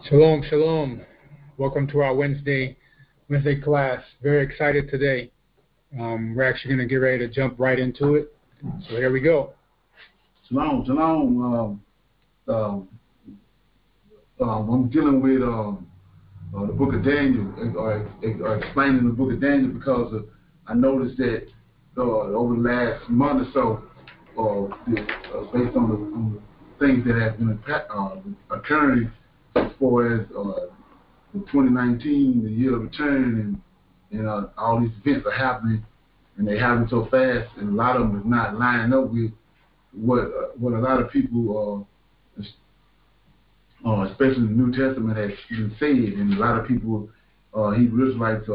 Shalom, shalom. Welcome to our Wednesday class. Very excited today. We're actually going to get ready to jump right into it. So here we go. Shalom, shalom. I'm dealing with the book of Daniel, or explaining the book of Daniel, because I noticed that over the last month or so, based on the things that have been occurring as far as the 2019, the year of return, and all these events are happening, and they happen so fast, and a lot of them is not lining up with what a lot of people, especially the New Testament, has been said, and a lot of people, Hebrew Israelites,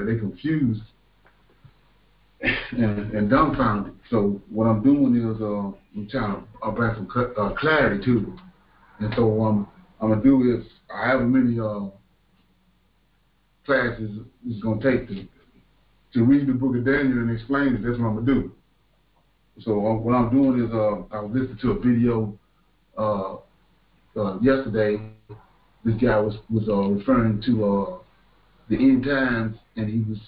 they confused and dumbfounded. So what I'm doing is I'm trying to bring some clarity to it. And so what I'm gonna do is, however many classes it's gonna take to read the book of Daniel and explain it. That's what I'm gonna do. So what I'm doing is I was listening to a video yesterday. This guy was referring to the end times, and he was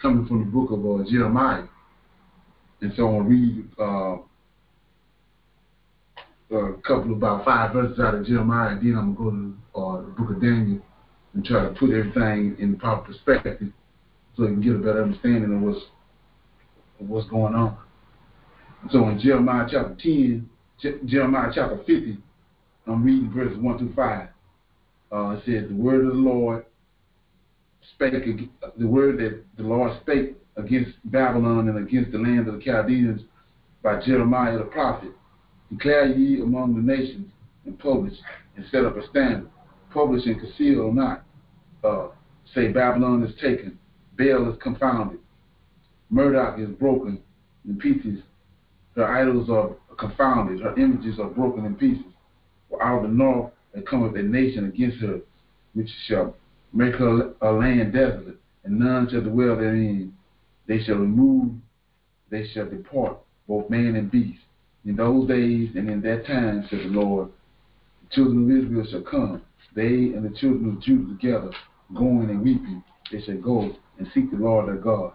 coming from the book of Jeremiah. And so I'm gonna read a couple, about 5 verses out of Jeremiah, and then I'm gonna go to the book of Daniel and try to put everything in the proper perspective, so you can get a better understanding of what's going on. So in Jeremiah chapter 10, Jeremiah chapter 50, I'm reading verses 1 through 5. It says, the word of the Lord the word that the Lord spake against Babylon and against the land of the Chaldeans by Jeremiah the prophet. Declare ye among the nations, and publish, and set up a standard. Publish and conceal not. Say Babylon is taken, Baal is confounded, Murdoch is broken in pieces. Her idols are confounded, her images are broken in pieces. For out of the north there cometh a nation against her, which shall make her a land desolate, and none shall dwell therein. They shall remove, they shall depart, both man and beast. In those days and in that time, said the Lord, the children of Israel shall come, they and the children of Judah together, going and weeping. They shall go and seek the Lord their God.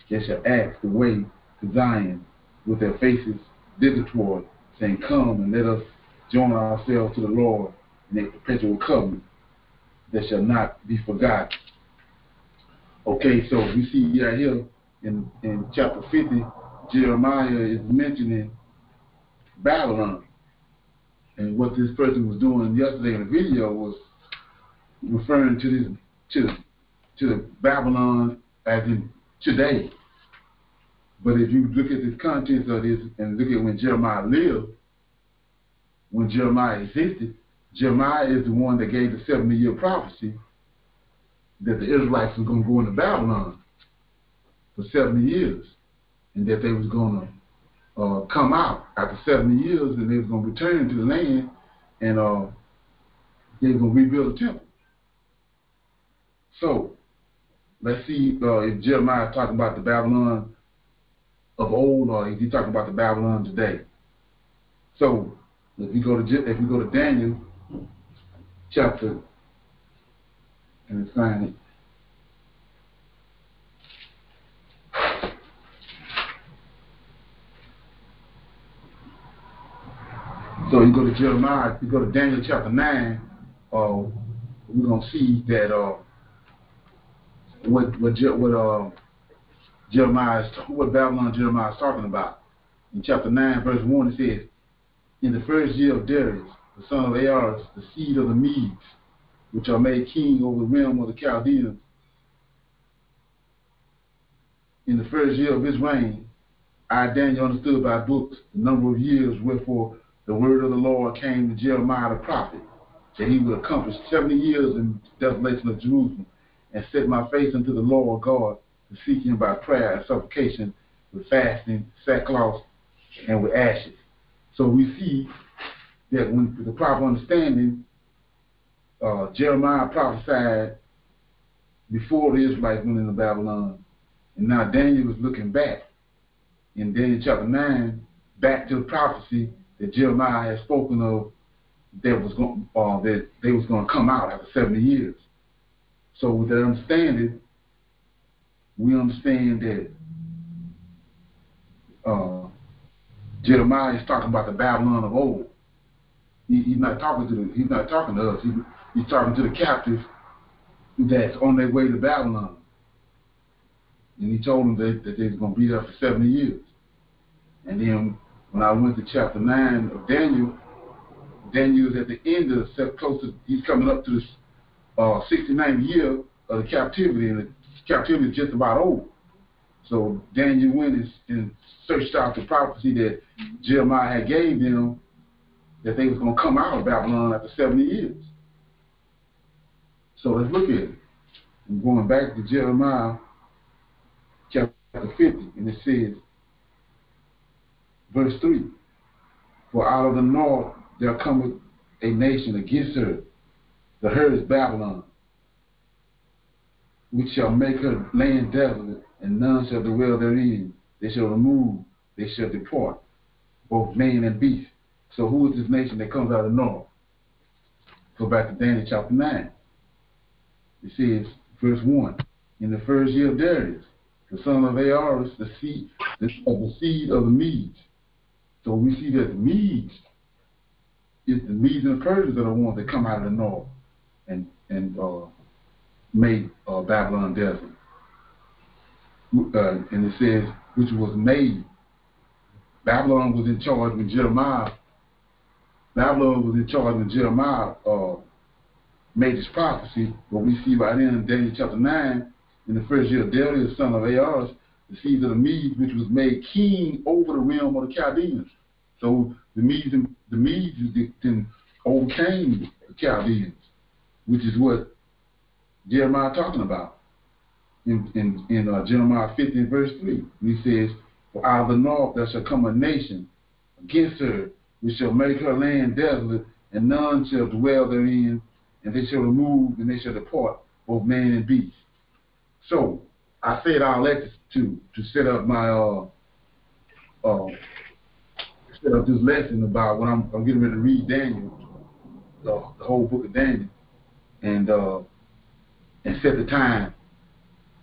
They shall ask the way to Zion, with their faces thitherward, saying, come and let us join ourselves to the Lord in a perpetual covenant that shall not be forgotten. Okay, so we see right here in chapter 50, Jeremiah is mentioning Babylon. And what this person was doing yesterday in the video was referring to the Babylon as in today. But if you look at the contents of this and look at when Jeremiah lived, when Jeremiah existed, Jeremiah is the one that gave the 70-year prophecy that the Israelites was going to go into Babylon for 70 years, and that they was going to come out after 70 years, and they was going to return to the land, and they were going to rebuild the temple. So let's see if Jeremiah is talking about the Babylon of old, or is he talking about the Babylon today. So if you go to Daniel chapter, and let's find it. So you go to Jeremiah, you go to Daniel chapter 9, we're gonna see that what Babylon Jeremiah is talking about. In chapter 9, verse 1, it says, in the first year of Darius, the son of Ahaz, the seed of the Medes, which are made king over the realm of the Chaldeans, in the first year of his reign, I, Daniel, understood by books the number of years wherefore the word of the Lord came to Jeremiah the prophet, that he would accomplish 70 years in the desolation of Jerusalem, and set my face unto the Lord God to seek him by prayer and supplication, with fasting, sackcloth, and with ashes. So we see that when the proper understanding, Jeremiah prophesied before the Israelites went into Babylon, and now Daniel was looking back in Daniel chapter 9, back to the prophecy that Jeremiah had spoken of that they was going to come out after 70 years. So with that understanding, we understand that Jeremiah is talking about the Babylon of old. He's not talking to us. He's talking to the captives that's on their way to Babylon. And he told them that they was going to be there for 70 years. And then when I went to chapter 9 of Daniel, Daniel is at the end of he's coming up to the 69th year of the captivity, and the captivity is just about over. So Daniel went and searched out the prophecy that Jeremiah had gave them, that they was going to come out of Babylon after 70 years. So let's look at it. I'm going back to Jeremiah chapter 50, and it says, verse 3, for out of the north there cometh a nation against her. The her is Babylon, which shall make her land desolate, and none shall dwell therein. They shall remove, they shall depart, both man and beast. So who is this nation that comes out of the north? Go back to Daniel chapter 9. It says, verse 1, in the first year of Darius, the son of Ahasuerus, the seed of the Medes. So we see that the Medes, the Medes and the Persians are the ones that come out of the north and made Babylon desolate. And it says, which was made. Babylon was in charge when Jeremiah. Babylon was in charge when Jeremiah made this prophecy. But we see right in Daniel chapter 9, in the first year of Darius, son of Ahasuerus, the seed of the Medes, which was made king over the realm of the Chaldeans. So the Medes then overcame the Chaldeans, which is what Jeremiah talking about in Jeremiah 50 verse 3. He says, for out of the north there shall come a nation against her, which shall make her land desolate, and none shall dwell therein, and they shall remove, and they shall depart, both man and beast. So I said all that to set up my set up this lesson about when I'm getting ready to read Daniel, the whole book of Daniel, and set the time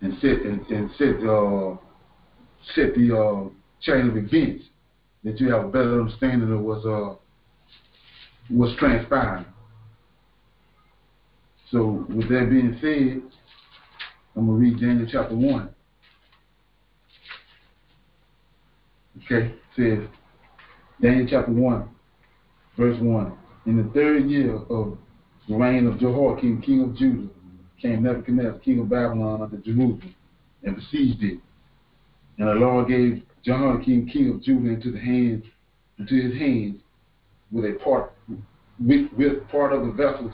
and set the chain of events, that you have a better understanding of what's transpiring. So with that being said, I'm going to read Daniel chapter 1. Okay, it says, Daniel chapter 1, verse 1. In the third year of the reign of Jehoiakim, king of Judah, came Nebuchadnezzar, king of Babylon, unto Jerusalem, and besieged it. And the Lord gave Jehoiakim, king of Judah, into his hands, with part of the vessels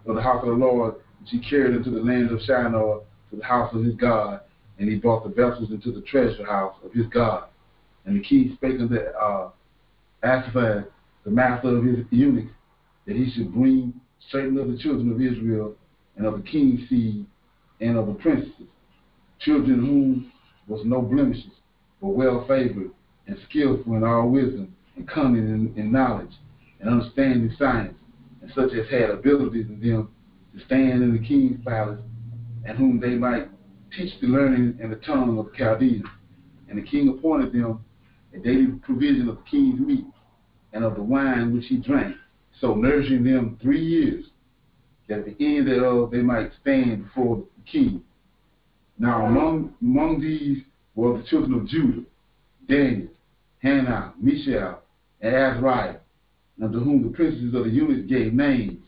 of the house of the Lord, which he carried into the land of Shinar, to the house of his God, and he brought the vessels into the treasure house of his God. And the king spake unto Asaphat, the master of his eunuchs, that he should bring certain of the children of Israel, and of the king's seed, and of the princesses, children whom was no blemishes, but well favored, and skillful in all wisdom, and cunning in knowledge, and understanding science, and such as had abilities in them to stand in the king's palace, and whom they might teach the learning and the tongue of the Chaldeans. And the king appointed them a daily provision of the king's meat, and of the wine which he drank, so nourishing them 3 years, that at the end thereof they might stand before the king. Now among these were the children of Judah, Daniel, Hananiah, Mishael, and Azariah, unto whom the princes of the eunuchs gave names.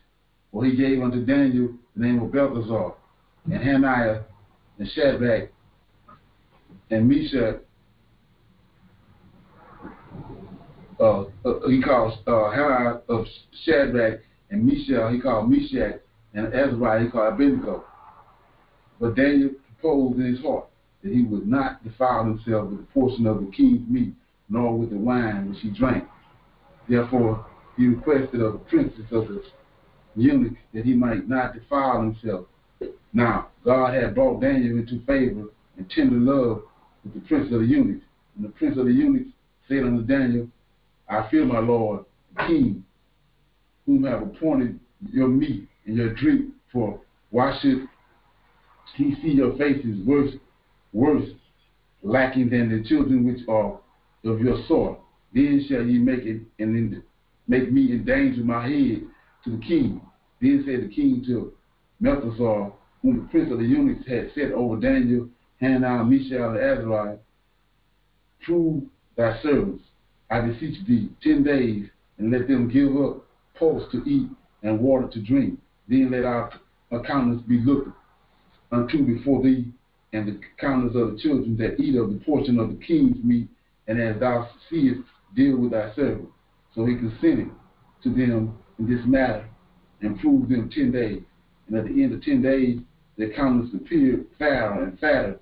For he gave unto Daniel the name of Belteshazzar, and Hananiah, and Shadrach, and Meshach. He calls Hananiah of Shadrach, and Mishael he called Meshach, and Azariah he called Abednego. But Daniel proposed in his heart that he would not defile himself with a portion of the king's meat, nor with the wine which he drank. Therefore he requested of the princes of the eunuchs that he might not defile himself. Now God had brought Daniel into favor and tender love with the prince of the eunuchs. And the prince of the eunuchs said unto Daniel, I fear my lord, the king, whom have appointed your meat and your drink, for why should he see your faces worse lacking than the children which are of your sort? Then shall ye make me endanger my head to the king. Then said the king to Melchizedek, whom the prince of the eunuchs had set over Daniel, Hananiah, Mishael, and Azariah, prove thy servants, I beseech thee, 10 days, and let them give up pulse to eat and water to drink. Then let our countenance be looked unto before thee, and the countenance of the children that eat of the portion of the king's meat, and as thou seest, deal with thy servant. So he consented to them in this matter, and proved them 10 days. And at the end of 10 days, their countenance appeared fatter and fatter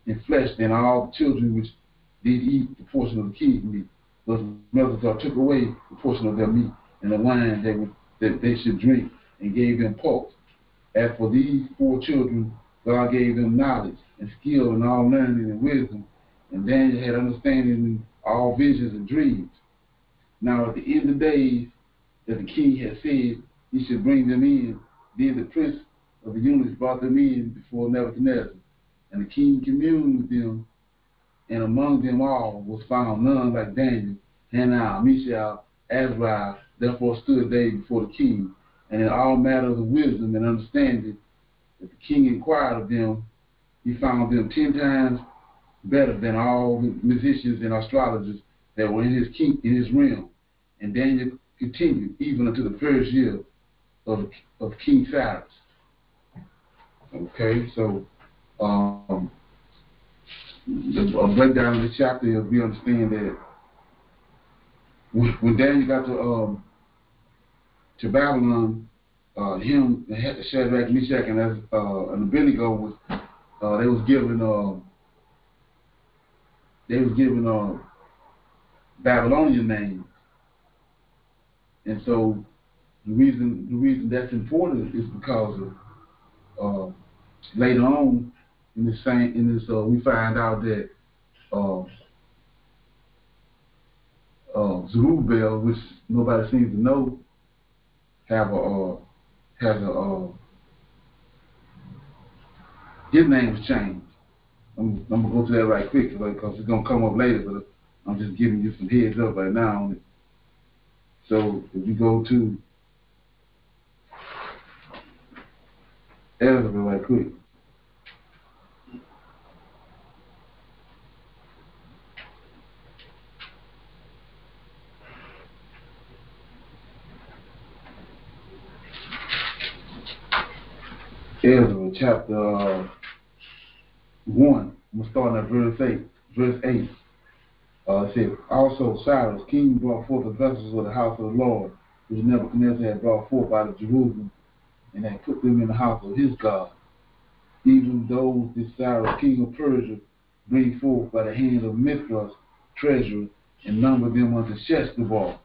in flesh than all the children which did eat the portion of the king's meat. Thus Melchizedek took away the portion of their meat and the wine that they should drink, and gave them pulse. As for these 4 children, God gave them knowledge and skill and all learning and wisdom, and Daniel had understanding in all visions and dreams. Now at the end of the days that the king had said he should bring them in, then the prince of the eunuchs brought them in before Nebuchadnezzar, and the king communed with them, and among them all was found none like Daniel, Hananiah, Mishael, Azariah. Therefore stood they before the king, and in all matters of wisdom and understanding that the king inquired of them, he found them 10 times better than all the musicians and astrologers that were in his realm. And Daniel continued even unto the first year of King Cyrus. Okay, so a breakdown of the chapter, we understand that when Daniel got to Babylon, him, Shadrach, Meshach, and Abednego they was given Babylonian names, and so the reason that's important is because of later on in this we find out that Zerubbabel, which nobody seems to know, his name was changed. I'm gonna go to that right quick because it's gonna come up later, but I'm just giving you some heads up right now on it. So if you go to Ezra right quick. Ezra chapter 1. I'm going to start at verse 8. It says, also Cyrus, king, brought forth the vessels of the house of the Lord, which Nebuchadnezzar had brought forth out of Jerusalem, and had put them in the house of his God. Even those did Cyrus, king of Persia, bring forth by the hand of Mithras, treasurer, and numbered them unto Sheshbazzar,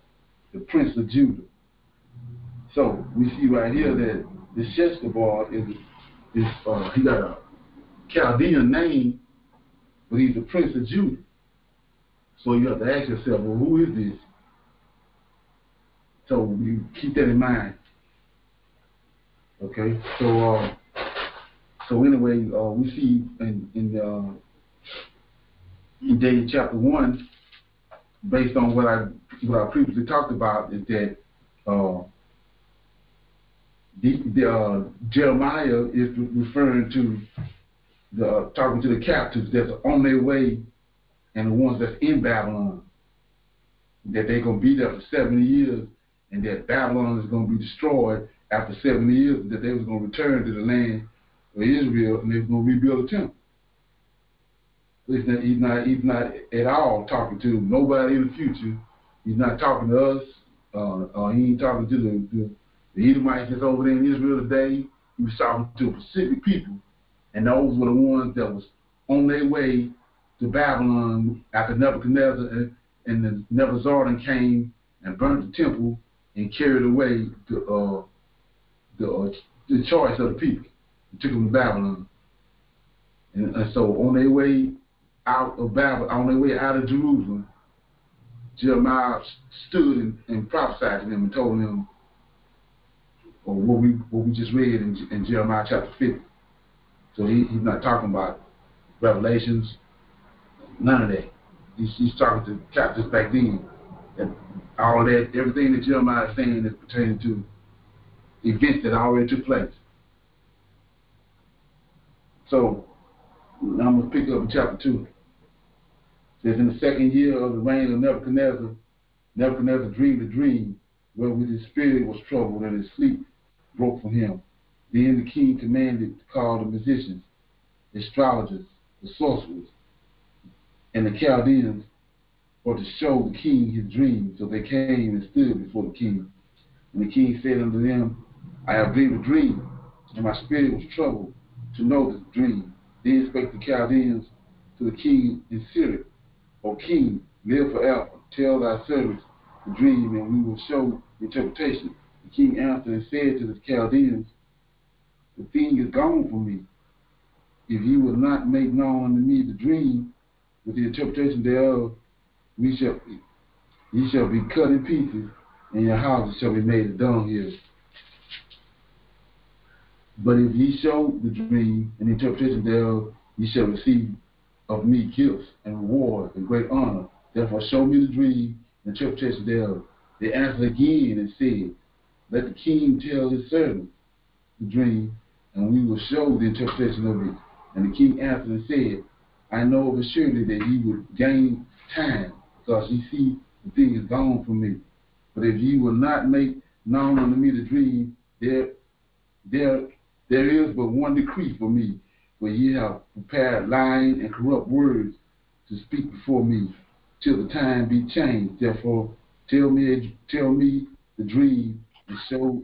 the prince of Judah. So we see right here that this Sheshbazzar he got a Chaldean name, but he's the prince of Judah. So you have to ask yourself, well, who is this? So you keep that in mind. Okay, so anyway, we see in Daniel chapter 1, based on what I previously talked about, is that Jeremiah is referring to talking to the captives that's on their way, and the ones that's in Babylon, that they're going to be there for 70 years, and that Babylon is going to be destroyed after 70 years, and that they was going to return to the land of Israel, and they was going to rebuild a temple. He's not at all talking to nobody in the future. He's not talking to us. He ain't talking to the Edomites that's over there in Israel today. He was talking to specific people, and those were the ones that was on their way to Babylon after Nebuchadnezzar and the Nebuzaradan came and burnt the temple and carried away the choice of the people and took them to Babylon. And so on their way out of Babylon, on their way out of Jerusalem, Jeremiah stood and prophesied to them and told them or what we just read in Jeremiah chapter 50. So he's not talking about Revelations, none of that. He's talking to chapters back then. And all of that, everything that Jeremiah is saying is pertaining to events that already took place. So now I'm going to pick up in chapter 2. It says, in the second year of the reign of Nebuchadnezzar, Nebuchadnezzar dreamed a dream wherewith his spirit was troubled and his sleep broke from him. Then the king commanded to call the musicians, the astrologers, the sorcerers, and the Chaldeans, for to show the king his dream. So they came and stood before the king. And the king said unto them, I have dreamed a dream, and my spirit was troubled to know this dream. Then spake the Chaldeans to the king in Syria, O king, live forever. Tell thy servants the dream, and we will show the interpretation. The king answered and said to the Chaldeans, the thing is gone from me. If ye will not make known unto me the dream with the interpretation thereof, ye shall be cut in pieces, and your houses shall be made a dunghill. But if ye show the dream and the interpretation thereof, ye shall receive of me gifts and rewards and great honor. Therefore show me the dream and interpretation thereof. They answered again and said, let the king tell his servants the dream, and we will show the interpretation of it. And the king answered and said, I know of a surety that ye would gain time, because ye see the thing is gone from me. But if ye will not make known unto me the dream, there is but one decree for me, for ye have prepared lying and corrupt words to speak before me, till the time be changed. Therefore tell me the dream, and show,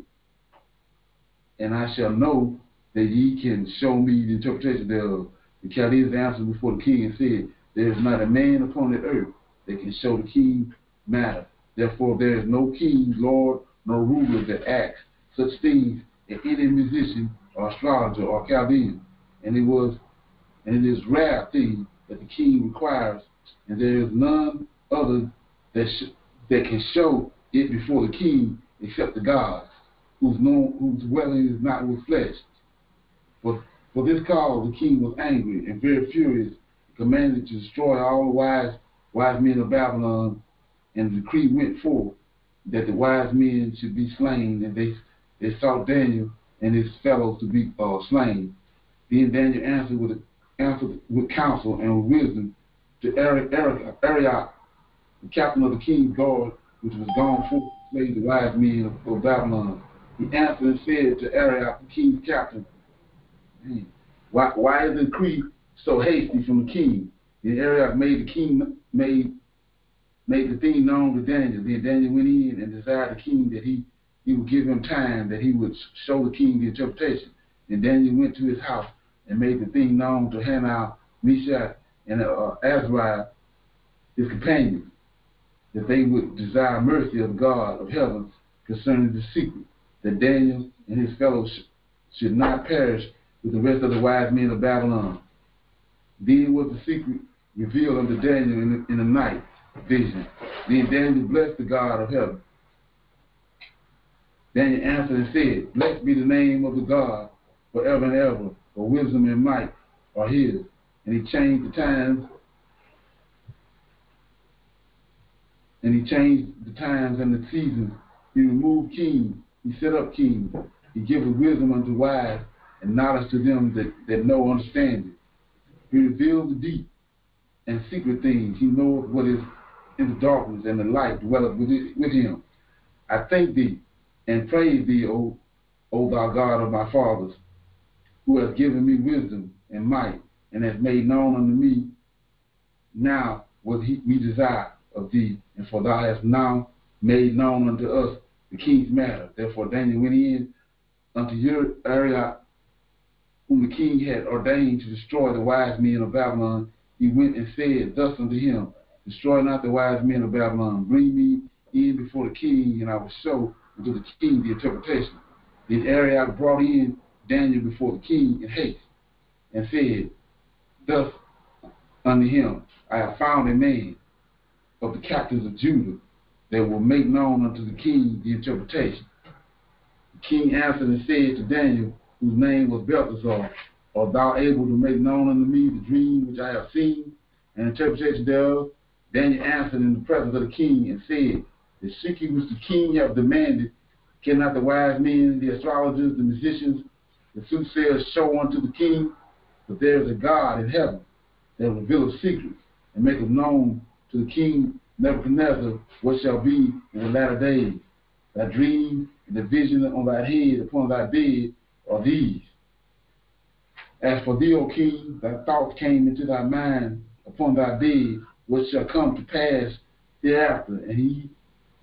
and I shall know that ye can show me the interpretation thereof. The Chaldeans answered before the king and said, there is not a man upon the earth that can show the king matter. Therefore there is no king, lord, nor ruler that acts such things as any musician or astrologer or Chaldean. And it is rare thing that the king requires, and there is none other that can show it before the king except the gods, whose dwelling is not with flesh. For this cause the king was angry and very furious, and commanded to destroy all the wise men of Babylon. And the decree went forth that the wise men should be slain, and they sought Daniel and his fellows to be slain. Then Daniel answered with counsel and with wisdom to Arioch, the captain of the king's guard, which was gone forth to slay the wise men of Babylon. He answered and said to Arioch, the king's captain, why is the decree so hasty from the king? Then Arioch made the thing known to Daniel. Then Daniel went in and desired the king that he would give him time, that he would show the king the interpretation. And Daniel went to his house and made the thing known to Hananiah, Meshach, and Azariah, his companions, that they would desire mercy of God of heaven concerning the secret, that Daniel and his fellows should not perish with the rest of the wise men of Babylon. Then was the secret revealed unto Daniel in the night vision. Then Daniel blessed the God of heaven. Daniel answered and said, blessed be the name of the God forever and ever, for wisdom and might are his. And he changed the times, and the seasons. He removed kings, he set up kings. He giveth wisdom unto wise, and knowledge to them that know understanding. He reveals the deep and secret things. He knoweth what is in the darkness, and the light dwelleth with him. I thank thee and praise thee, O thou God of my fathers, who hast given me wisdom and might, and hast made known unto me now what we desire of thee, and for thou hast now made known unto us the king's matter. Therefore Daniel went in unto Arioch, whom the king had ordained to destroy the wise men of Babylon. He went and said thus unto him, destroy not the wise men of Babylon. Bring me in before the king, and I will show unto the king the interpretation. Then Arioch brought in Daniel before the king in haste, and said thus unto him, I have found a man of the captains of Judah that will make known unto the king the interpretation. king answered and said to Daniel, whose name was Belteshazzar, art thou able to make known unto me the dream which I have seen, and interpretation thereof? Daniel answered in the presence of the king and said, the secret which the king hath demanded, cannot the wise men, the astrologers, the musicians, the soothsayers show unto the king? But there is a God in heaven that revealeth secrets, and maketh known to the king Nebuchadnezzar what shall be in the latter days. Thy dream and the vision on thy head upon thy bed are these. As for thee, O king, thy thoughts came into thy mind upon thy bed, what shall come to pass hereafter, and he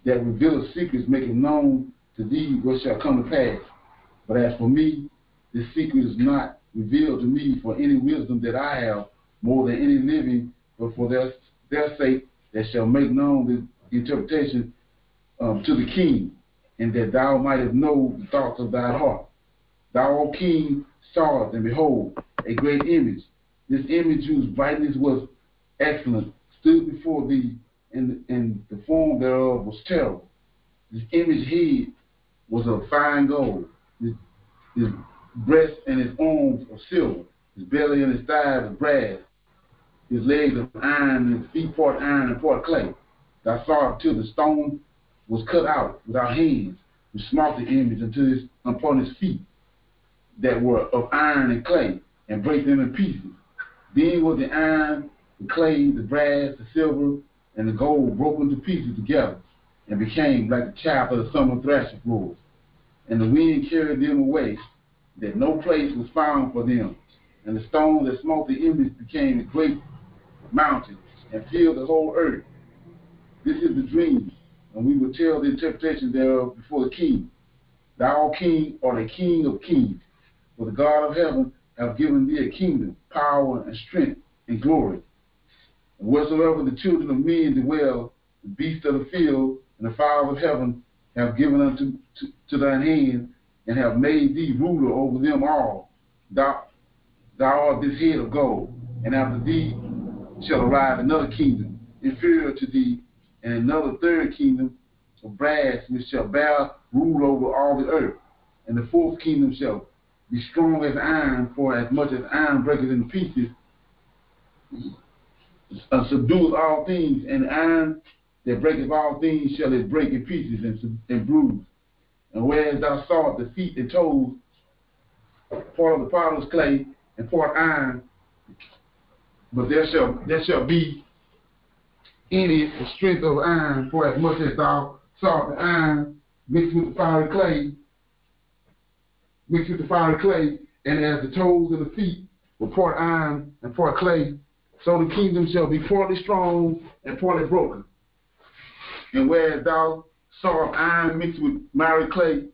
that revealeth secrets maketh known to thee what shall come to pass. But as for me, this secret is not revealed to me for any wisdom that I have more than any living, but for their sake that shall make known the interpretation to the king, and that thou mightest know the thoughts of thy heart. Thou, O king, sawest, and behold, a great image. This image, whose brightness was excellent, stood before thee, and the form thereof was terrible. This image head was of fine gold, his breast and his arms of silver, his belly and his thighs of brass, his legs of iron, and his feet part iron and part clay. Thou sawest till the stone was cut out without hands, which smote the image upon his feet, that were of iron and clay, and brake them in pieces. Then was the iron, the clay, the brass, the silver, and the gold broken to pieces together, and became like the chaff of the summer threshing floors. And the wind carried them away, that no place was found for them. And the stone that smote the image became a great mountain, and filled the whole earth. This is the dream, and we will tell the interpretation thereof before the king. Thou, O king, art a king of kings, for the God of heaven hath given thee a kingdom, power, and strength, and glory. And whatsoever the children of men dwell, the beasts of the field, and the fowls of heaven, have given unto to thine hand, and have made thee ruler over them all. Thou art this head of gold, and after thee shall arise another kingdom, inferior to thee, and another third kingdom of brass, which shall bear rule over all the earth. And the fourth kingdom shall be strong as iron, for as much as iron breaketh in pieces, subdueth all things, and iron that breaketh all things shall it break in pieces and bruise. And whereas thou sawest the feet and toes, part of the potter's clay and part iron, but there shall be in it the strength of iron, for as much as thou sawest the iron mixed with the fiery clay, and as the toes of the feet were part iron and part clay, so the kingdom shall be partly strong and partly broken. And whereas thou sawest iron mixed with miry clay,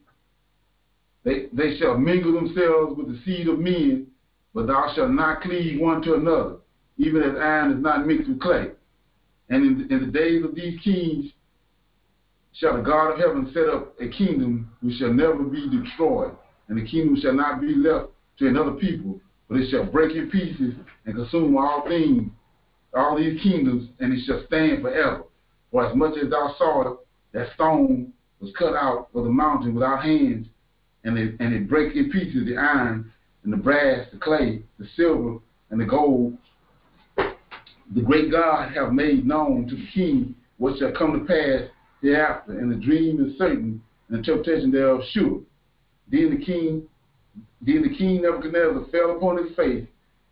they shall mingle themselves with the seed of men, but thou shalt not cleave one to another, even as iron is not mixed with clay. And in the days of these kings shall the God of heaven set up a kingdom which shall never be destroyed, and the kingdom shall not be left to another people, but it shall break in pieces and consume all things, all these kingdoms, and it shall stand forever. For as much as thou sawest that stone was cut out of the mountain without hands, and it brake in pieces the iron, and the brass, the clay, the silver, and the gold, the great God hath made known to the king what shall come to pass hereafter, and the dream is certain, and the interpretation thereof sure. Then the king Nebuchadnezzar fell upon his face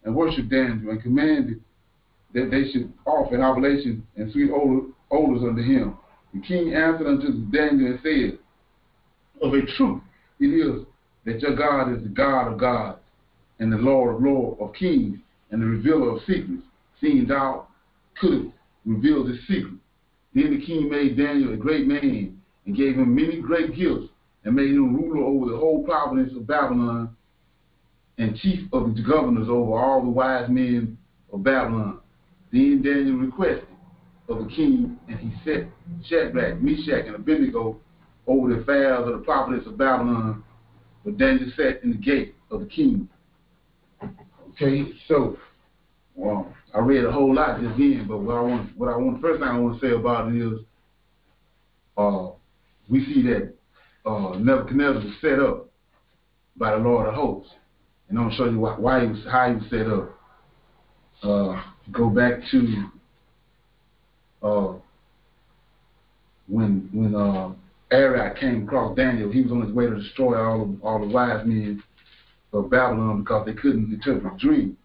and worshipped Daniel, and commanded that they should offer an oblation and sweet odors unto him. The king answered unto Daniel and said, of a truth it is that your God is the God of gods, and the Lord of lords, of kings, and the revealer of secrets, seeing thou couldst reveal this secret. Then the king made Daniel a great man, and gave him many great gifts, and made him ruler over the whole province of Babylon, and chief of the governors over all the wise men of Babylon. Then Daniel requested of the king, and he set Shadrach, Meshach, and Abednego over the affairs of the province of Babylon, but Daniel sat in the gate of the king. Okay, so I read a whole lot just then, but first thing I want to say about it is, we see that Nebuchadnezzar was set up by the Lord of hosts. And I'm going to show you how he was set up. Go back to when Arioch came across Daniel. He was on his way to destroy all the wise men of Babylon because they couldn't interpret the dream.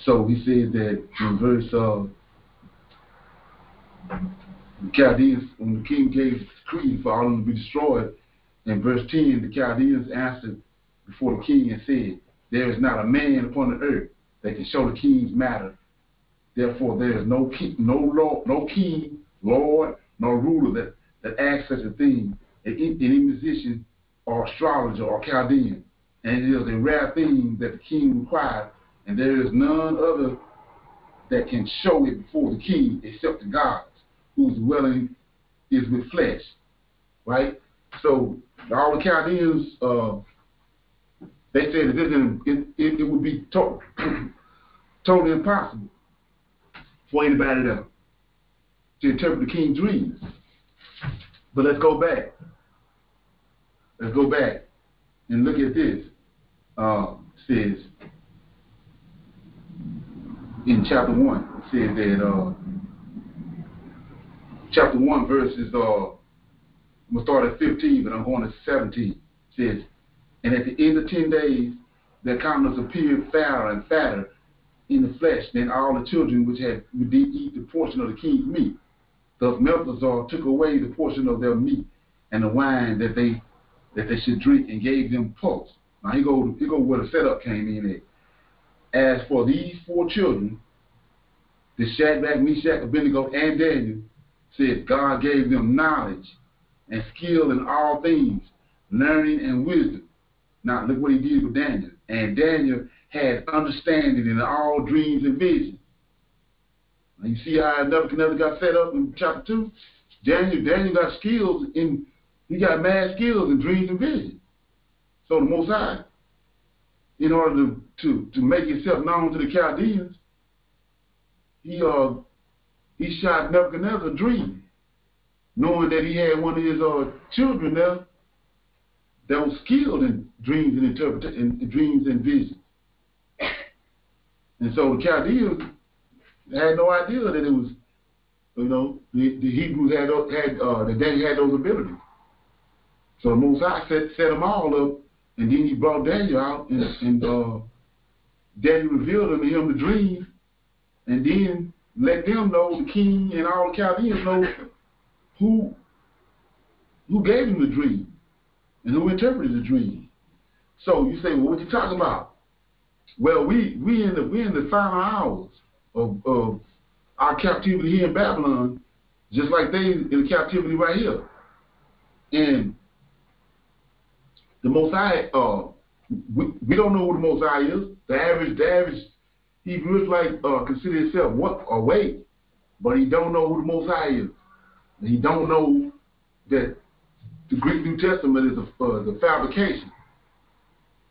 So he said that in verse the Chaldeans, when the king gave decree for all of them to be destroyed, in verse 10, the Chaldeans answered before the king and said, there is not a man upon the earth that can show the king's matter. Therefore, there is no king, lord, nor ruler that asks such a thing, any musician or astrologer or Chaldean. And it is a rare thing that the king requires, and there is none other that can show it before the king except the gods, whose dwelling is with flesh. Right? So all the Chaldeans, they said that it would be totally impossible for anybody to interpret the king's dreams. But let's go back. Let's go back and look at this. It says in chapter 1, it says that chapter 1 verses, I'm going to start at 15, but I'm going to 17. It says, and at the end of 10 days, their countenance appeared fairer and fatter in the flesh than all the children which did eat the portion of the king's meat. Thus Melchizedek took away the portion of their meat and the wine that they should drink, and gave them pulse. Now he go where the setup came in at. As for these 4 children, the Shadrach, Meshach, Abednego, and Daniel, said God gave them knowledge and skill in all things, learning and wisdom. Now look what he did with Daniel. And Daniel had understanding in all dreams and visions. Now you see how Nebuchadnezzar got set up in chapter 2? Daniel got skills he got mad skills in dreams and visions. So the Most High, in order to make himself known to the Chaldeans, he shot Nebuchadnezzar a dream, knowing that he had one of his children there that was skilled in dreams and interpretation, dreams and visions. And so the Chaldeans had no idea that it was, the Hebrews that Daniel had those abilities. So the Most High set them all up, and then he brought Daniel out, and Daniel revealed unto him the dream, and then let them know, the king and all the Chaldeans know who gave him the dream and who interpreted the dream. So you say, well, what you talking about? Well, we in the final hours of our captivity here in Babylon, just like they in the captivity right here. And the Most High, we don't know who the Most High is. The average Hebrew Israelite consider himself awake, but he don't know who the Most High is. And he don't know that the Greek New Testament is a fabrication.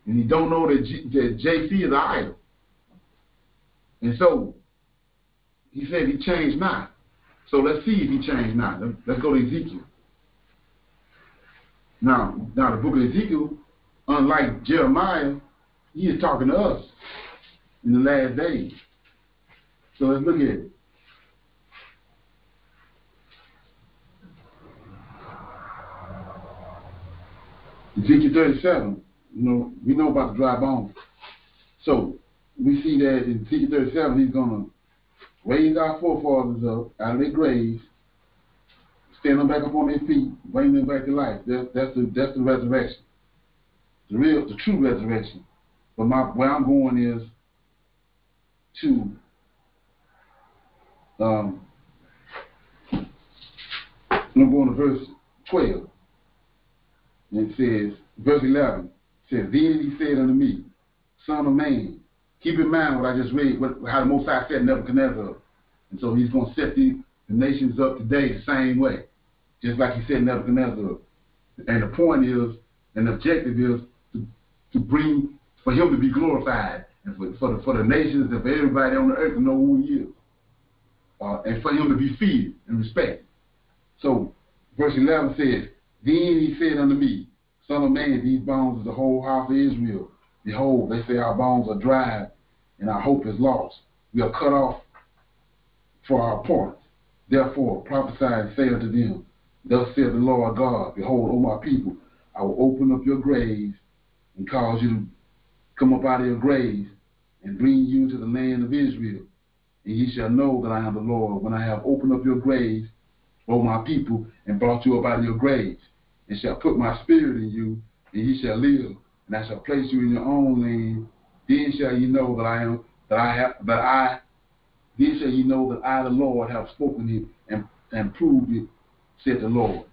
And he don't know that JC is an idol. And so he said he changed not. So let's see if he changed not. Let's go to Ezekiel. Now the book of Ezekiel, unlike Jeremiah, he is talking to us in the last days. So let's look at it. Ezekiel 37, we know about the dry bones. So we see that in Ezekiel 37, he's going to raise our forefathers up out of their graves, stand them back up on their feet, bring them back to life. That's the resurrection. The true resurrection. But where I'm going is to I'm going to verse 12. And it says, verse 11, it says, then he said unto me, Son of man, keep in mind what I just read, how the Most High set Nebuchadnezzar up. And so he's going to set the nations up today the same way, just like he set Nebuchadnezzar up. And the point is, and the objective is for him to be glorified, and for the nations and for everybody on the earth to know who he is. and for him to be feared and respected. So, verse 11 says, Then he said unto me, Son of man, these bones is the whole house of Israel. Behold, they say our bones are dried, and our hope is lost. We are cut off for our parts. Therefore prophesy and say unto them, Thus saith the Lord God, Behold, O my people, I will open up your graves and cause you to come up out of your graves and bring you to the land of Israel. And ye shall know that I am the Lord, when I have opened up your graves, O my people, and brought you up out of your graves, and shall put my spirit in you, and ye shall live, and I shall place you in your own land. Then shall ye know then shall ye know that I, the Lord, have spoken it and proved it, said the Lord.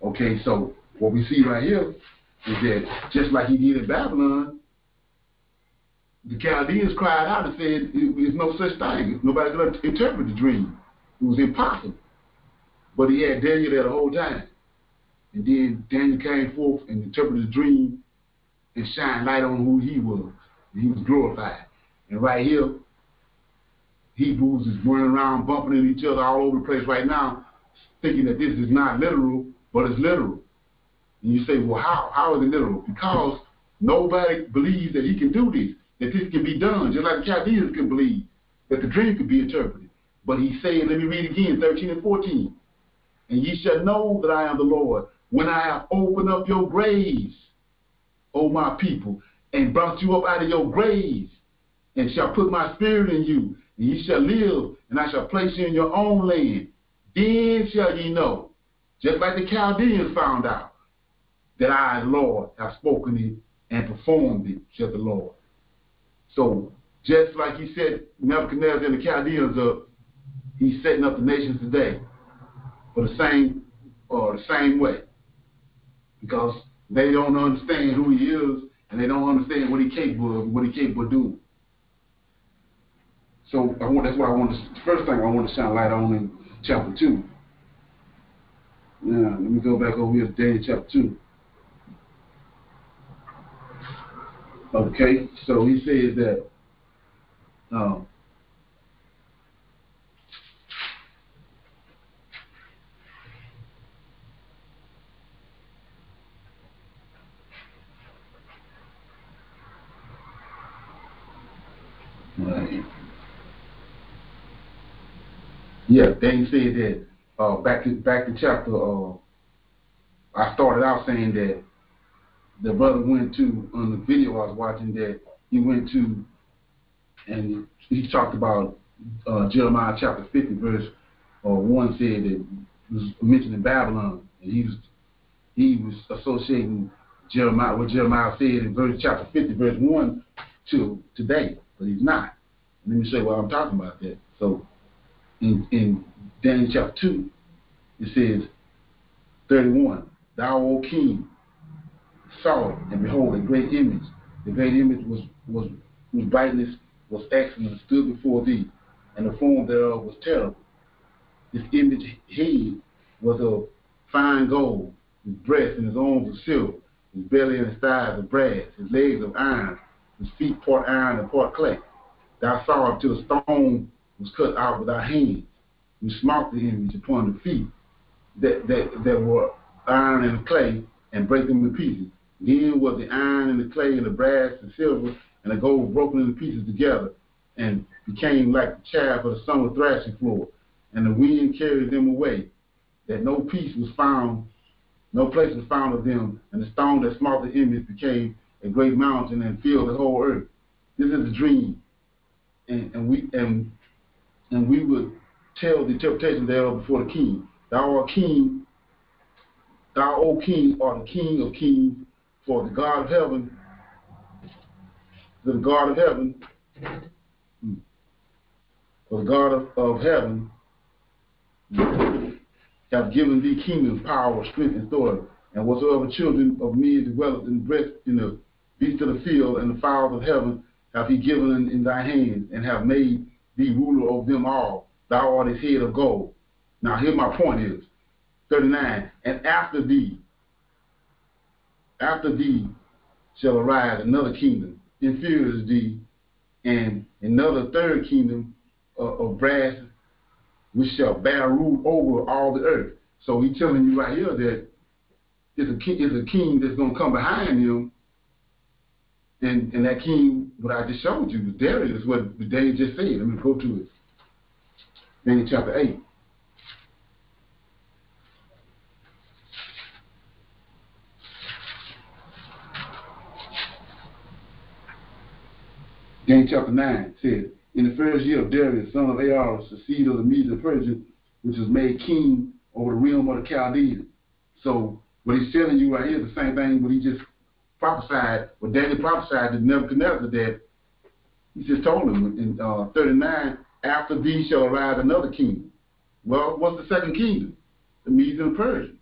Okay, so what we see right here is that just like he did in Babylon, the Chaldeans cried out and said, there's no such thing. Nobody could interpret the dream. It was impossible. But he had Daniel there the whole time. And then Daniel came forth and interpreted the dream and shined light on who he was. And he was glorified. And right here, Hebrews is running around bumping into each other all over the place right now, thinking that this is not literal, but it's literal. And you say, well, how is it literal? Because nobody believes that he can do this, that this can be done, just like the Chaldeans can believe that the dream could be interpreted. But he's saying, let me read again, 13 and 14. And ye shall know that I am the Lord, when I have opened up your graves, O my people, and brought you up out of your graves, and shall put my spirit in you, and ye shall live, and I shall place you in your own land. Then shall ye know, just like the Chaldeans found out, that I, the Lord, have spoken it and performed it, said the Lord. So, just like he set Nebuchadnezzar and the Chaldeans up, he's setting up the nations today for the same way. Because they don't understand who he is, and they don't understand what he's capable of doing. So that's what the first thing I want to shine light on in chapter 2. Now, let me go back over here to Daniel chapter 2. Okay, so he says that then he said that back to chapter. I started out saying that the brother went to, on the video I was watching, that he went to, and he talked about Jeremiah chapter 50 verse 1 said that was mentioning Babylon, and he was associating Jeremiah, what Jeremiah said in chapter 50 verse 1 to today, but he's not. Let me show you what I'm talking about there. So in Daniel chapter 2, it says 31, Thou, O king, saw, and behold, a great image. The great image was whose brightness was excellent, stood before thee, and the form thereof was terrible. This image head was of fine gold, his breast and his arms of silver, his belly and his thighs of brass, his legs of iron, his feet part iron and part clay. Thou saw till the stone was cut out with thy hands. You smote the image upon the feet that were iron and clay, and break them in pieces. Then was the iron and the clay and the brass and silver and the gold broken into pieces together, and became like the chaff of the summer thrashing floor. And the wind carried them away, that no place was found of them. And the stone that smote the image became a great mountain and filled the whole earth. This is a dream, and we would tell the interpretation thereof before the king. Thou art king. Thou, O king, art the king of kings, for the God of heaven, hath given thee kingdom, power, strength, and authority. And whatsoever children of men dwelleth in the beasts of the field and the fowls of heaven hath he given in thy hand, and have made thee ruler over them all. Thou art his head of gold. Now here my point is, 39, and after thee shall arise another kingdom, inferior to thee, and another third kingdom of brass which shall bear rule over all the earth. So he's telling you right here that it's a king that's going to come behind him, and that king, what I just showed you, Darius, what Daniel just said. Let me go to it. Daniel chapter 8. Daniel chapter 9 says, in the first year of Darius, son of Ahasuerus, the seed of the Medes and Persians, which was made king over the realm of the Chaldeans. So what he's telling you right here is the same thing what he just prophesied, what Daniel prophesied to Nebuchadnezzar, that he just told him in 39, after thee shall arise another kingdom. Well, what's the second kingdom? The Medes and the Persians.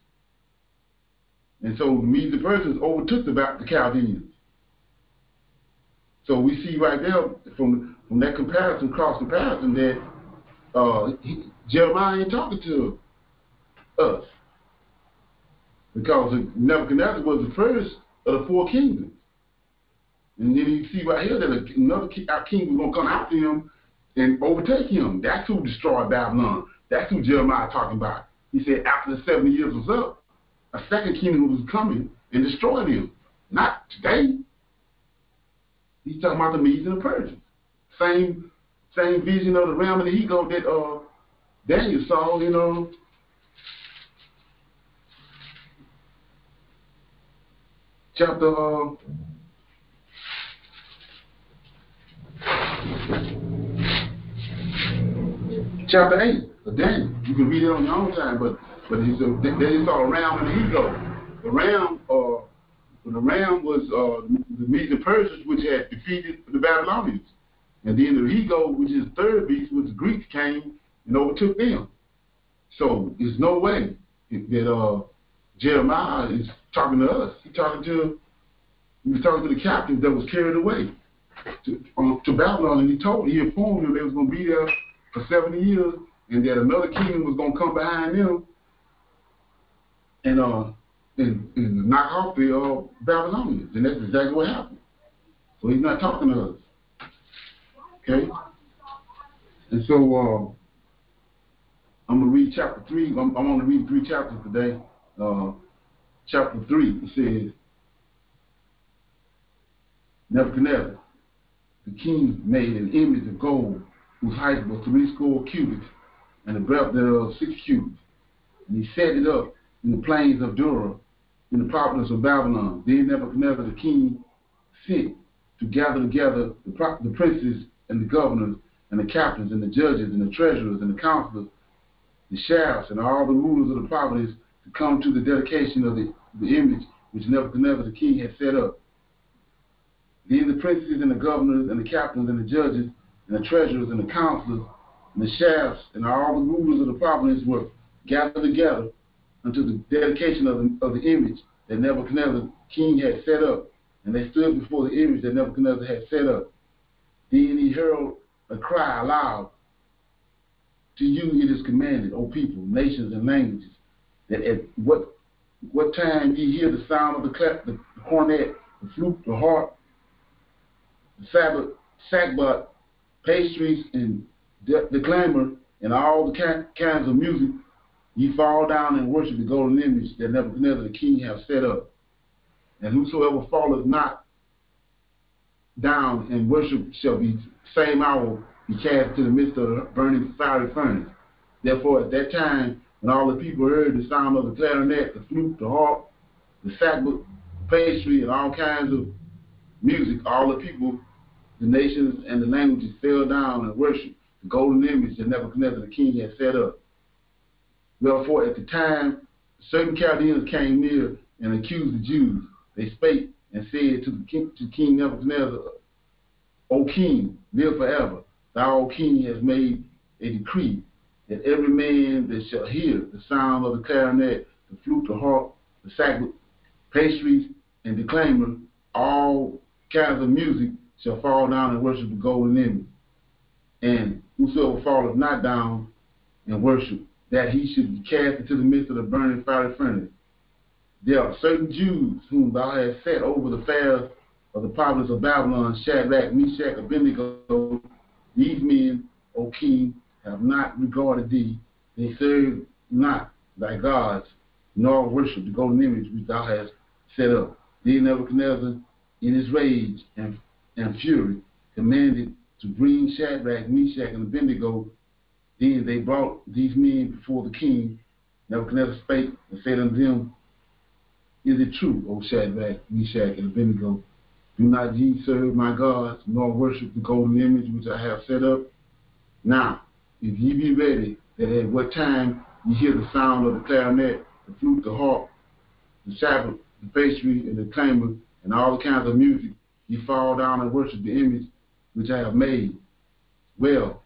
And so the Medes and Persians overtook the Chaldeans. So we see right there from that comparison, cross comparison, that Jeremiah ain't talking to us, because Nebuchadnezzar was the first of the four kingdoms. And then you see right here that another king was going to come after him and overtake him. That's who destroyed Babylon. That's who Jeremiah talking about. He said after the 70 years was up, a second kingdom was coming and destroyed him. Not today. He's talking about the Medes and the Persians. Same vision of the realm of the ego that Daniel saw, chapter 8 of Daniel. You can read it on your own time, but Daniel saw a realm of the ego. The ram was the Medes and Persians, which had defeated the Babylonians. And then the ego, which is the third beast, which the Greeks came and overtook them. So there's no way that Jeremiah is talking to us. He was talking to the captives that was carried away to Babylon, and he informed them they was going to be there for 70 years, and that another kingdom was going to come behind them and knock off the Babylonians. And that's exactly what happened. So he's not talking to us. Okay? And so I'm going to read chapter 3. I'm going to read 3 chapters today. Chapter 3, it says, Nebuchadnezzar, the king, made an image of gold whose height was 80 cubits, and the breadth thereof 6 cubits. And he set it up in the plains of Dura, in the province of Babylon. Then Nebuchadnezzar the king sent to gather together the princes and the governors and the captains and the judges and the treasurers and the counselors, the sheriffs and all the rulers of the province to come to the dedication of the image which Nebuchadnezzar the king had set up. Then the princes and the governors and the captains and the judges and the treasurers and the counselors and the sheriffs and all the rulers of the province were gathered together unto the dedication of the image that Nebuchadnezzar king had set up. And they stood before the image that Nebuchadnezzar had set up. Then he hurled a cry aloud, to you it is commanded, O people, nations, and languages, that at what time ye hear the sound of the clap, the cornet, the flute, the harp, the sackbut, pastries, and the clamor, and all the kinds of music, ye fall down and worship the golden image that Nebuchadnezzar the king hath set up. And whosoever falleth not down and worship shall be same hour be cast to the midst of the burning fiery furnace. Therefore at that time, when all the people heard the sound of the clarinet, the flute, the harp, the sackbut, pastry, and all kinds of music, all the people, the nations, and the languages fell down and worshiped the golden image that Nebuchadnezzar the king had set up. Wherefore at the time, certain Chaldeans came near and accused the Jews. They spake and said to King Nebuchadnezzar, O king, live forever. Thou, O king, hast made a decree that every man that shall hear the sound of the clarinet, the flute, the harp, the sackbut, pastries, and the clamor, all kinds of music, shall fall down and worship the golden image. And whosoever falleth not down and worship, that he should be cast into the midst of the burning fiery furnace. There are certain Jews whom thou hast set over the affairs of the province of Babylon, Shadrach, Meshach, Abednego. These men, O king, have not regarded thee. They serve not thy gods, nor worship the golden image which thou hast set up. Then Nebuchadnezzar, in his rage and fury, commanded to bring Shadrach, Meshach, and Abednego. Then they brought these men before the king. Nebuchadnezzar spake and said unto them, Is it true, O Shadrach, Meshach, and Abednego? Do not ye serve my gods, nor worship the golden image which I have set up? Now, if ye be ready, that at what time ye hear the sound of the clarinet, the flute, the harp, the sabbath, the pastry, and the clamor, and all kinds of music, ye fall down and worship the image which I have made. Well,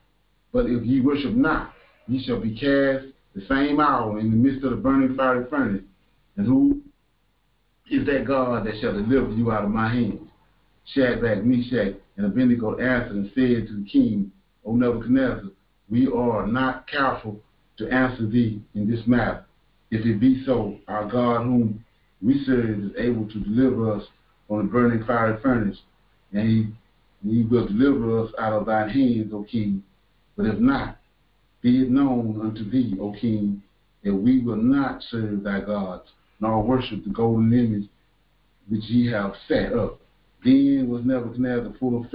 but if ye worship not, ye shall be cast the same hour in the midst of the burning fiery furnace. And who is that God that shall deliver you out of my hands? Shadrach, Meshach, and Abednego answered and said to the king, O Nebuchadnezzar, we are not careful to answer thee in this matter. If it be so, our God whom we serve is able to deliver us from the burning fiery furnace, and he will deliver us out of thine hands, O king. But if not, be it known unto thee, O king, that we will not serve thy gods, nor worship the golden image which ye have set up. Then was Nebuchadnezzar full of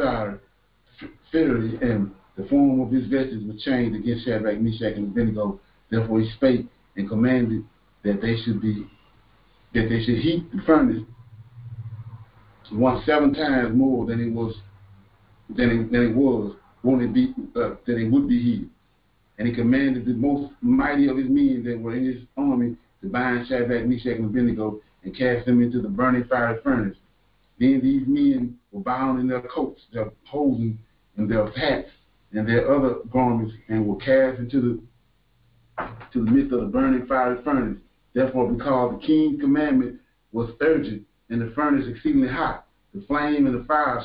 fury, and the form of his vesture was changed against Shadrach, Meshach, and Abednego. Therefore he spake and commanded that they should heat the furnace 7 times more than it would be heated. And he commanded the most mighty of his men that were in his army to bind Shadrach, Meshach, and Abednego and cast them into the burning fiery furnace. Then these men were bound in their coats, their hosen, and their hats, and their other garments, and were cast into the midst of the burning fiery furnace. Therefore, because the king's commandment was urgent, and the furnace exceedingly hot, the flame and the fire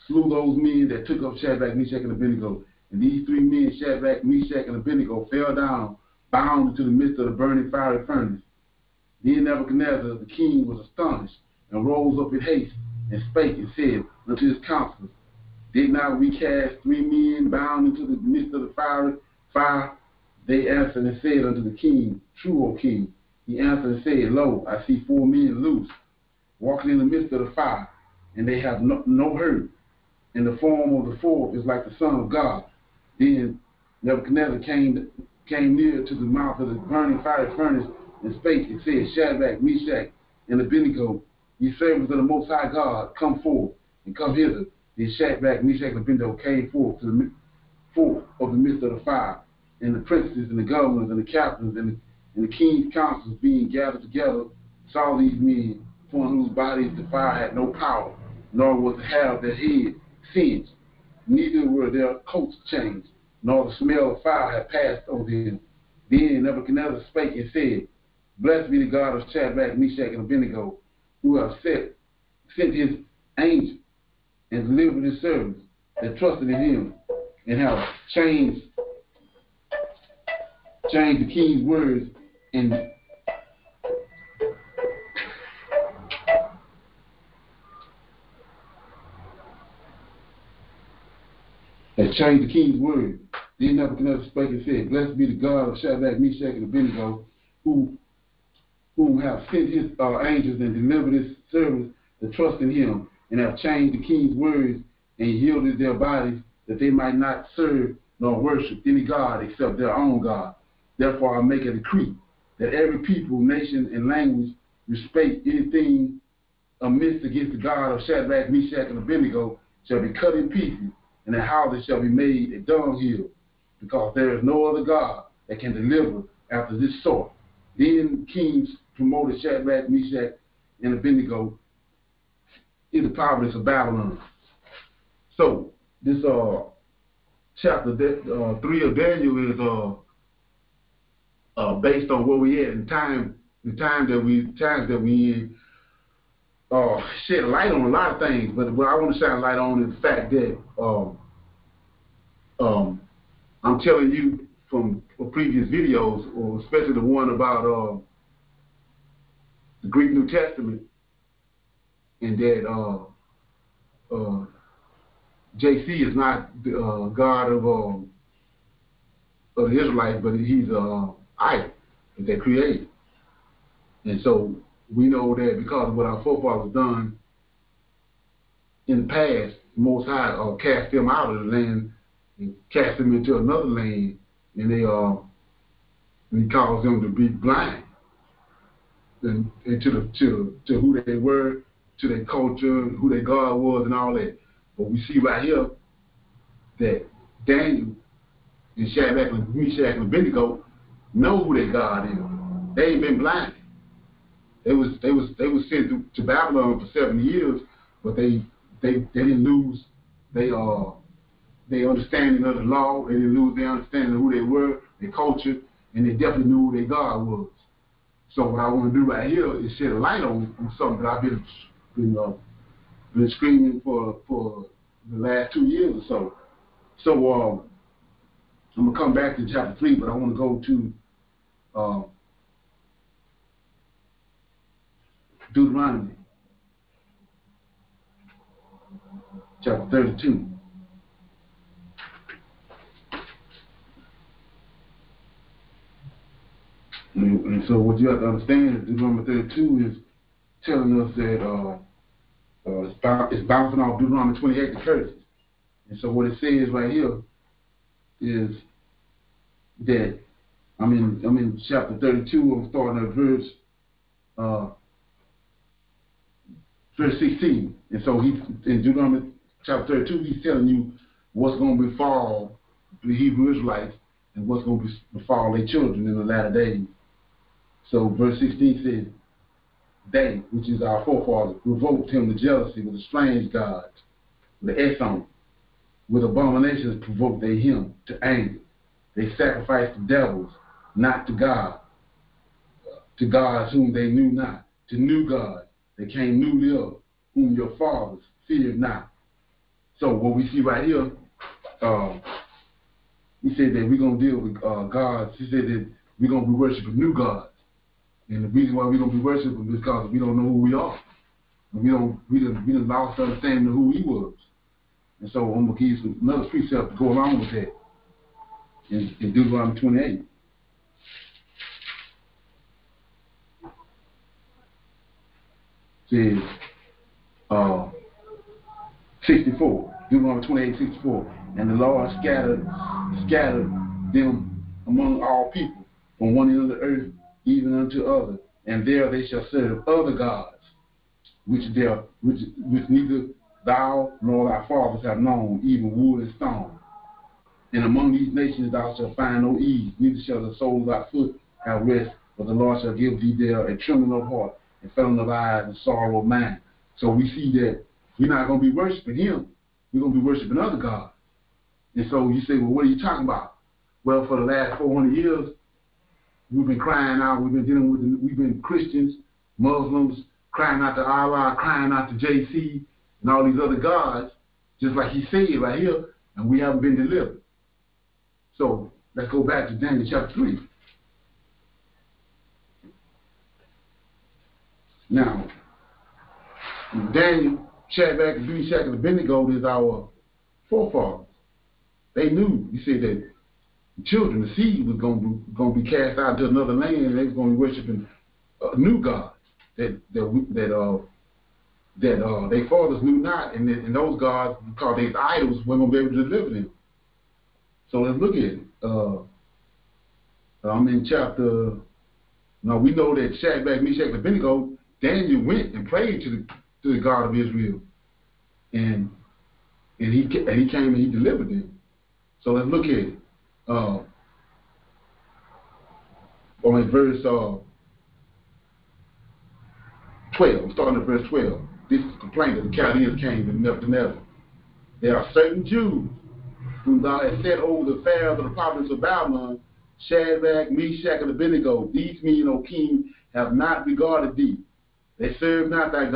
slew those men that took up Shadrach, Meshach, and Abednego. And these 3 men, Shadrach, Meshach, and Abednego, fell down, bound into the midst of the burning fiery furnace. Then Nebuchadnezzar, the king, was astonished, and rose up in haste, and spake and said unto his counselors, Did not we cast 3 men bound into the midst of the fire? They answered and said unto the king, True, O king. He answered and said, Lo, I see 4 men loose, walking in the midst of the fire, and they have no hurt. And the form of the 4th is like the Son of God. Then Nebuchadnezzar came near to the mouth of the burning fiery furnace, and spake and said, Shadrach, Meshach, and Abednego, ye servants of the Most High God, come forth, and come hither. Then Shadrach, Meshach, and Abednego came forth to the midst of the fire, and the princes, and the governors, and the captains, and the king's councils being gathered together, saw these men, upon whose bodies the fire had no power, nor was the hair of their head singed, neither were their coats changed, nor the smell of fire had passed over them. Then Nebuchadnezzar spake and said, Blessed be the God of Shadrach, Meshach, and Abednego, who have sent his angel and delivered his servants that trusted in him, and have changed the king's words and Then Nebuchadnezzar spake and said, Blessed be the God of Shadrach, Meshach, and Abednego, whom have sent his angels and delivered his servants that trust in him, and have changed the king's words and yielded their bodies, that they might not serve nor worship any God except their own God. Therefore I make a decree that every people, nation, and language which spake anything amiss against the God of Shadrach, Meshach, and Abednego shall be cut in pieces, and their houses shall be made a dunghill, because there is no other God that can deliver after this sort. Then kings promoted Shadrach, Meshach, and Abednego in the province of Babylon. So this chapter 3 of Daniel is based on where we at in time, the times that we in. Shed light on a lot of things, but what I want to shine light on is the fact that I'm telling you from previous videos, or especially the one about the Greek New Testament, and that JC is not the God of of the Israelites, but he's an idol that they created. And so we know that because of what our forefathers done in the past, the Most High cast them out of the land and cast them into another land, and he caused them to be blind and to who they were, to their culture, who their God was, and all that. But we see right here that Daniel and Shadrach and Meshach and Abednego know who their God is. They ain't been blind. They was sent to Babylon for 7 years, but they didn't lose their understanding of the law. They didn't lose their understanding of who they were, their culture, and they definitely knew who their God was. So what I want to do right here is shed a light on something that I've been screaming for the last 2 years or so. So I'm gonna come back to chapter 3, but I want to go to Deuteronomy chapter 32. And so what you have to understand is Deuteronomy 32 is telling us that it's bouncing off Deuteronomy 28, the curses. And so what it says right here is that I'm in chapter 32. I'm starting at verse 16. And so in Deuteronomy chapter 32, he's telling you what's going to befall the Hebrew Israelites and what's going to befall their children in the latter days. So verse 16 says, they, which is our forefathers, provoked him to jealousy with a strange god, with the S on it. With abominations provoked they him to anger. They sacrificed to devils, not to God, to gods whom they knew not, to new gods that came newly up, whom your fathers feared not. So what we see right here, he said that we're going to deal with gods. He said that we're going to be worshiping new gods. And the reason why we're going to be worshiping them is because we don't know who we are. And we done lost the understanding of who he was. And so I'm going to give you another precept to go along with that in Deuteronomy 28. It says 64, Deuteronomy 28, 64. And the Lord scattered them among all people, from one end of the earth even unto other, and there they shall serve other gods, which neither thou nor thy fathers have known, even wood and stone. And among these nations thou shalt find no ease, neither shall the sole of thy foot have rest, but the Lord shall give thee there a trembling of heart, and failing of eyes, and sorrow of mind. So we see that we're not going to be worshiping him. We're going to be worshiping other gods. And so you say, well, what are you talking about? Well, for the last 400 years, we've been crying out. We've been Christians, Muslims, crying out to Allah, crying out to JC, and all these other gods, just like he said right here, and we haven't been delivered. So let's go back to Daniel chapter 3. Now, Daniel, Shadrach, Meshach, and Abednego is our forefathers. They knew, he said that the children, the seed, was going to be cast out to another land, and they was going to be worshiping new gods that their fathers knew not, and those gods, because these idols, weren't going to be able to deliver them. So let's look at it. I'm in chapter. Now we know that Shadrach, Meshach, and Abednego, Daniel went and prayed to the God of Israel, and he came and he delivered them. So let's look at it. On verse 12. I'm starting at verse 12. This is a complaint that the Chaldeans came to Nebuchadnezzar. There are certain Jews whom thou hast set over the affairs of the province of Babylon, Shadrach, Meshach, and Abednego. These men, O king, have not regarded thee. They serve not thy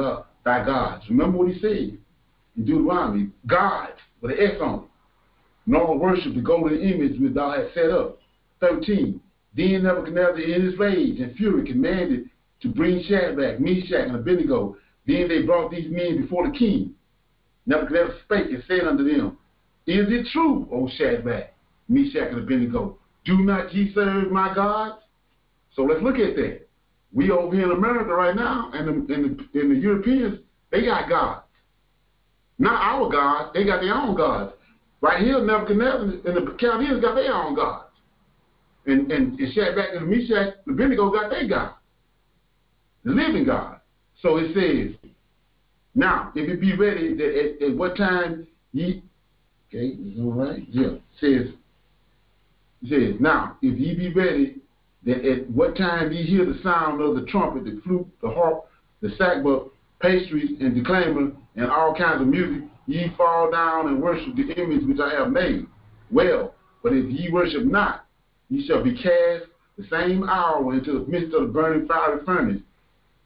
gods. Remember what he said in Deuteronomy, gods, with an S on it. Nor worship the golden image which thou hast set up. 13. Then Nebuchadnezzar in his rage and fury commanded to bring Shadrach, Meshach, and Abednego. Then they brought these men before the king. Nebuchadnezzar spake and said unto them, Is it true, O Shadrach, Meshach, and Abednego, Do not ye serve my gods? So let's look at that. We over here in America right now, and the Europeans, they got gods. Not our gods, they got their own gods. Right here, Nebuchadnezzar and the Chaldeans got their own gods. And Shadrach and Meshach, the Abednego got their God, the living God. So it says, now, if it be ready, that at what time ye, okay, is all right? Yeah, it says, now, if ye be ready, that at what time ye hear the sound of the trumpet, the flute, the harp, the sackbut, pastries, and declaimer, and all kinds of music, ye fall down and worship the image which I have made. Well, but if ye worship not, ye shall be cast the same hour into the midst of the burning fiery furnace.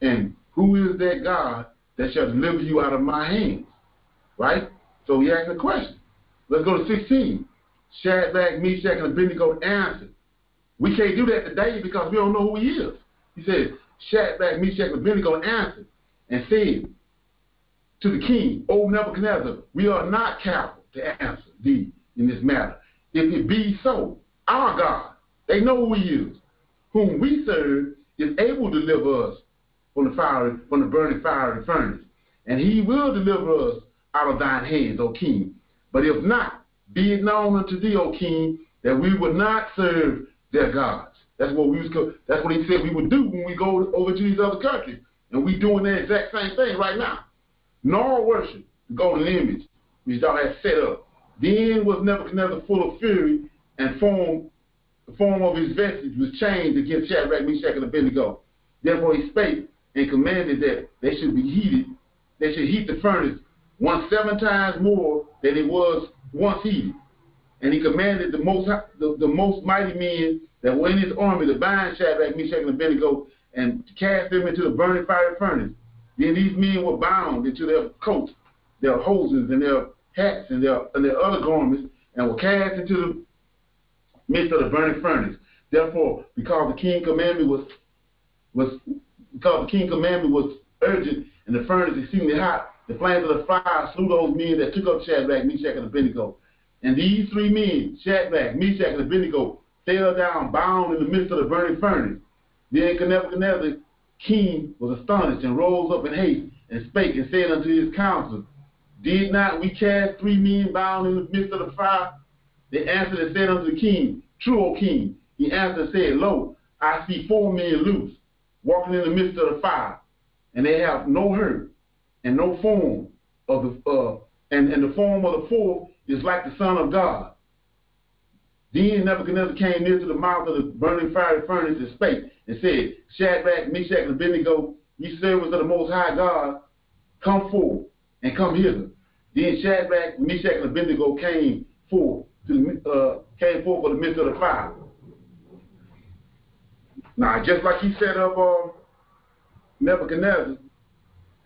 And who is that God that shall deliver you out of my hands? Right? So he asked a question. Let's go to 16. Shadrach, Meshach, and Abednego answered. We can't do that today because we don't know who he is. He says, Shadrach, Meshach, and Abednego answered and said to the king, O Nebuchadnezzar, we are not careful to answer thee in this matter. If it be so, our God, they know who he is, whom we serve, is able to deliver us from the burning fiery furnace, and he will deliver us out of thine hands, O king. But if not, be it known unto thee, O king, that we will not serve their gods. That's what he said we would do when we go over to these other countries, and we doing the exact same thing right now. Nor worship the golden image which thou hast set up. Then was Nebuchadnezzar full of fury, and the form of his vestige was changed against Shadrach, Meshach, and Abednego. Therefore he spake and commanded that they should be heated. They should heat the furnace 7 times more than it was once heated. And he commanded the most mighty men that were in his army to bind Shadrach, Meshach, and Abednego and to cast them into the burning fiery furnace. Then these men were bound into their coats, their hoses, and their hats, and their other garments, and were cast into the midst of the burning furnace. Therefore, because the king's commandment was urgent, and the furnace exceedingly hot, the flames of the fire slew those men that took up Shadrach, Meshach, and Abednego. And these 3 men, Shadrach, Meshach, and Abednego, fell down bound in the midst of the burning furnace. Then Nebuchadnezzar, king, was astonished, and rose up in haste, and spake, and said unto his counselors, Did not we cast 3 men bound in the midst of the fire? They answered and said unto the king, True, O king. He answered and said, Lo, I see 4 men loose, walking in the midst of the fire, and they have no hurt, and no form of and the form of the 4th is like the Son of God. Then Nebuchadnezzar came near to the mouth of the burning fiery furnace and spake, and said, Shadrach, Meshach, and Abednego, ye servants of the Most High God, come forth and come hither. Then Shadrach, Meshach, and Abednego came forth for the midst of the fire. Now, just like he set up Nebuchadnezzar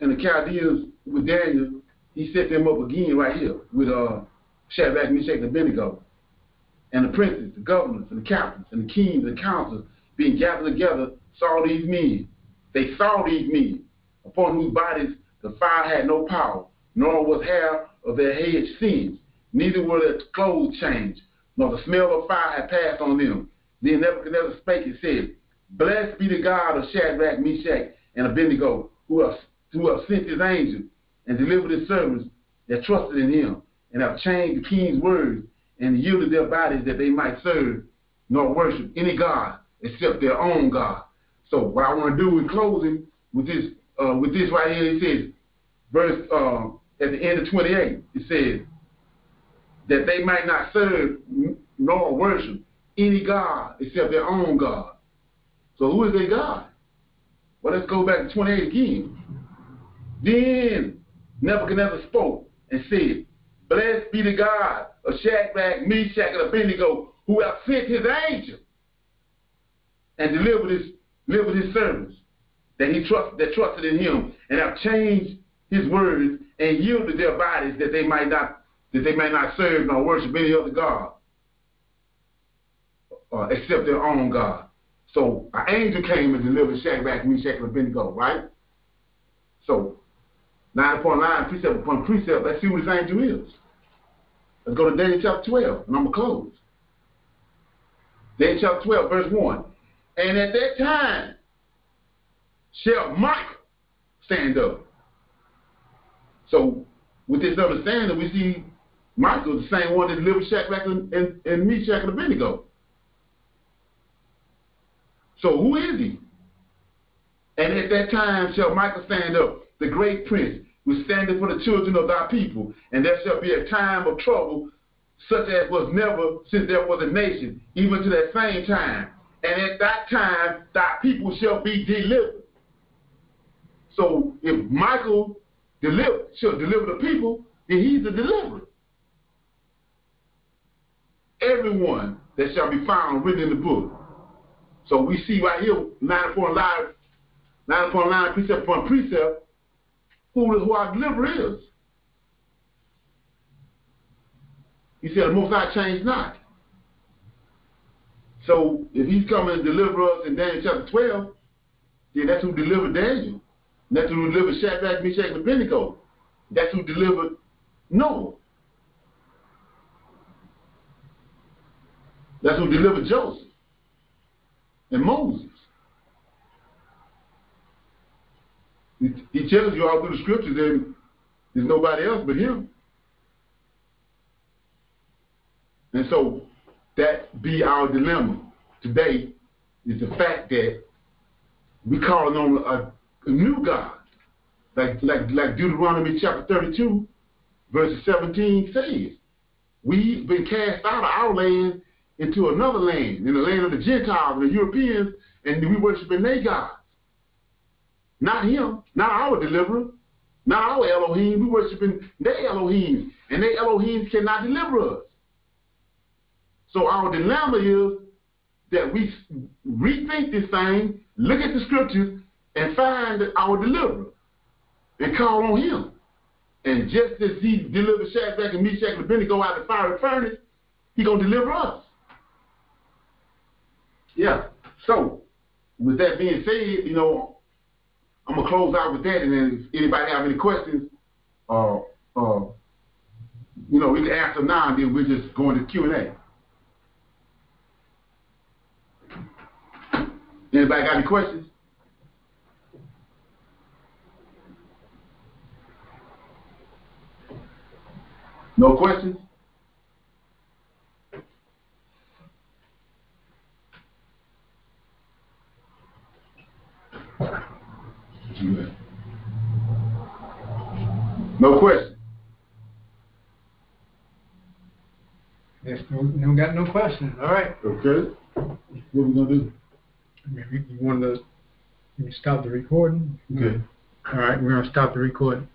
and the Chaldeans with Daniel, he set them up again right here with Shadrach, Meshach, and Abednego. And the princes, the governors, and the captains, and the kings, and the counselors, being gathered together, saw these men. They saw these men, upon whose bodies the fire had no power, nor was hair of their heads singed, neither were their clothes changed, nor the smell of fire had passed on them. Then Nebuchadnezzar spake and said, Blessed be the God of Shadrach, Meshach, and Abednego, who have sent his angel and delivered his servants that trusted in him, and have changed the king's words, and yielded their bodies that they might serve, nor worship any God except their own God. So what I want to do in closing with this right here, it says, verse at the end of 28, it says that they might not serve nor worship any God except their own God. So who is their God? Well, let's go back to 28 again. Then Nebuchadnezzar spoke and said, Blessed be the God of Shadrach, Meshach, and Abednego, who have sent his angel and delivered his servants that trusted in him, and have changed his words and yielded their bodies that they might not serve nor worship any other God except their own God. So an angel came and delivered Shadrach, Meshach, and Abednego, right? So line upon line, precept upon precept, let's see who this angel is. Let's go to Daniel chapter 12, and I'm going to close. Daniel chapter 12, verse 1. And at that time shall Michael stand up. So with this understanding, we see Michael, the same one that delivered Shadrach and Meshach and Abednego. So who is he? And at that time shall Michael stand up, the great prince, who standeth for the children of thy people, and there shall be a time of trouble, such as was never since there was a nation, even to that same time. And at that time thy people shall be delivered. So if Michael shall deliver the people, then he's the deliverer. Everyone that shall be found written in the book. So we see right here, line upon line, precept upon precept, who our deliverer is. He said, the Most High changed not. So if he's coming to deliver us in Daniel chapter 12, then that's who delivered Daniel. That's who delivered Shadrach, Meshach, and Abednego. That's who delivered Noah. That's who delivered Joseph and Moses. He tells you all through the scriptures that there's nobody else but him. And so that be our dilemma today, is the fact that we calling on a new God. Like Deuteronomy chapter 32, verse 17 says, we've been cast out of our land into another land, in the land of the Gentiles, the Europeans, and we worshiping their gods. Not him, not our deliverer, not our Elohim. We worshiping their Elohims, and their Elohims cannot deliver us. So our dilemma is that we rethink this thing, look at the scriptures, and find our deliverer, and call on him. And just as he delivered Shadrach and Meshach and Abednego out of the fiery furnace, he's going to deliver us. Yeah. So, with that being said, you know, I'm going to close out with that, and then if anybody have any questions, you know, we can answer now, and then we'll just go into Q&A. Anybody got any questions? No questions? No question. Yes, no got no question. All right. Okay. What we gonna do? You want to stop the recording? Okay. All right, we're gonna stop the recording.